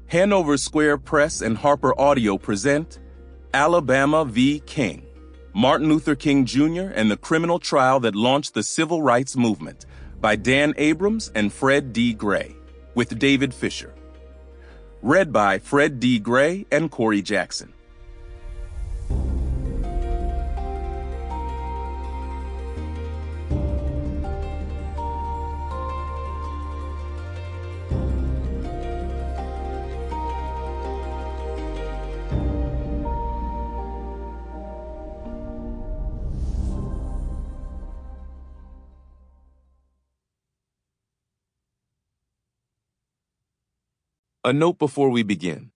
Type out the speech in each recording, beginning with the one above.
Hanover Square Press and HarlequinAudio present Alabama v. King, Martin Luther King Jr. and the Criminal Trial That Launched the Civil Rights Movement by Dan Abrams and Fred D. Gray, with David Fisher. Read by Fred D. Gray and Korey Jackson. A note before we begin.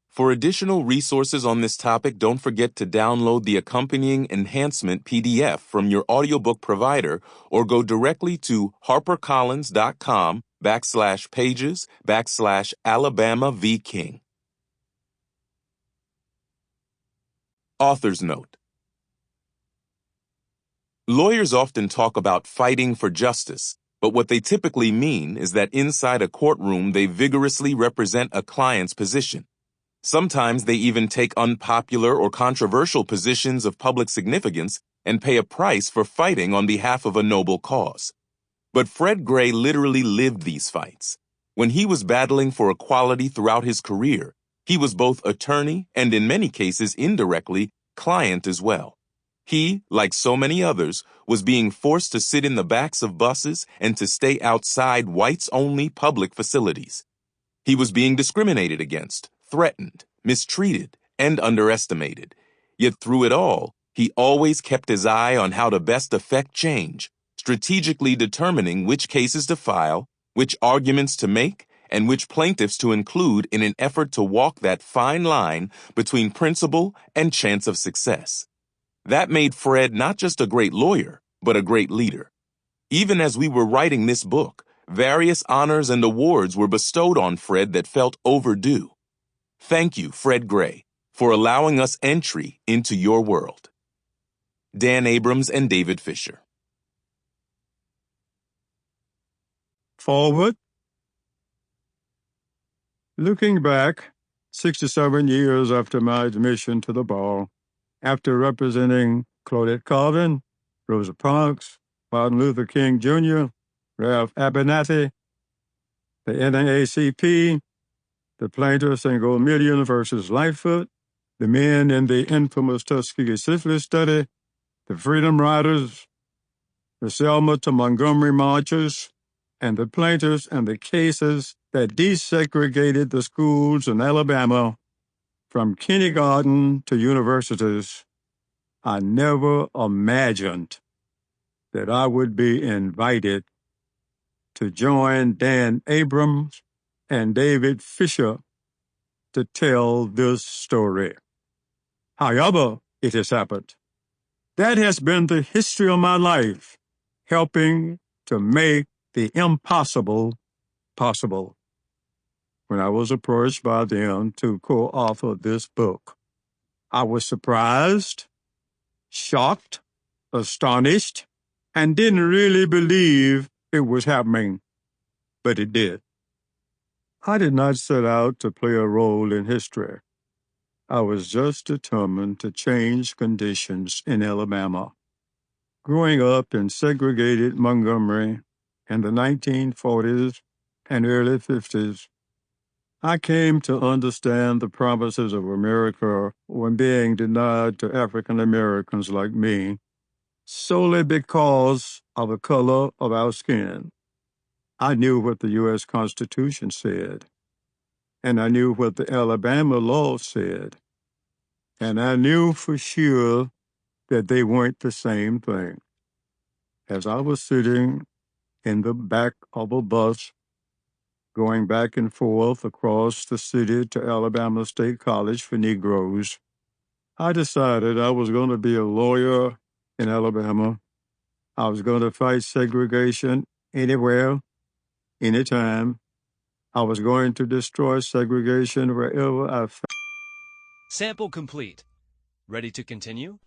For additional resources on this topic, don't forget to download the accompanying enhancement PDF from your audiobook provider or go directly to harpercollins.com/pages/Alabama v. King. Author's note. Lawyers often talk about fighting for justice, but what they typically mean is that inside a courtroom they vigorously represent a client's position. Sometimes they even take unpopular or controversial positions of public significance and pay a price for fighting on behalf of a noble cause. But Fred Gray literally lived these fights. When he was battling for equality throughout his career, he was both attorney and in many cases indirectly client as well. He, like so many others, was being forced to sit in the backs of buses and to stay outside whites-only public facilities. He was being discriminated against, threatened, mistreated, and underestimated. Yet through it all, he always kept his eye on how to best affect change, strategically determining which cases to file, which arguments to make, and which plaintiffs to include in an effort to walk that fine line between principle and chance of success. That made Fred not just a great lawyer, but a great leader. Even as we were writing this book, various honors and awards were bestowed on Fred that felt overdue. Thank you, Fred Gray, for allowing us entry into your world. Dan Abrams and David Fisher. Forward. Looking back, 67 years after my admission to the bar, after representing Claudette Colvin, Rosa Parks, Martin Luther King Jr., Ralph Abernathy, the NAACP, the plaintiffs in Gold Million versus Lightfoot, the men in the infamous Tuskegee syphilis study, the Freedom Riders, the Selma to Montgomery marchers, and the plaintiffs and the cases that desegregated the schools in Alabama from kindergarten to universities, I never imagined that I would be invited to join Dan Abrams and David Fisher to tell this story. However, it has happened. That has been the history of my life, helping to make the impossible possible. When I was approached by them to co-author this book, I was surprised, shocked, astonished, and didn't really believe it was happening, but it did. I did not set out to play a role in history. I was just determined to change conditions in Alabama. Growing up in segregated Montgomery in the 1940s and early 50s, I came to understand the promises of America were being denied to African Americans like me solely because of the color of our skin. I knew what the U.S. Constitution said, and I knew what the Alabama law said, and I knew for sure that they weren't the same thing. As I was sitting in the back of a bus going back and forth across the city to Alabama State College for Negroes, I decided I was going to be a lawyer in Alabama. I was going to fight segregation anywhere, anytime. I was going to destroy segregation wherever I found. Sample complete. Ready to continue?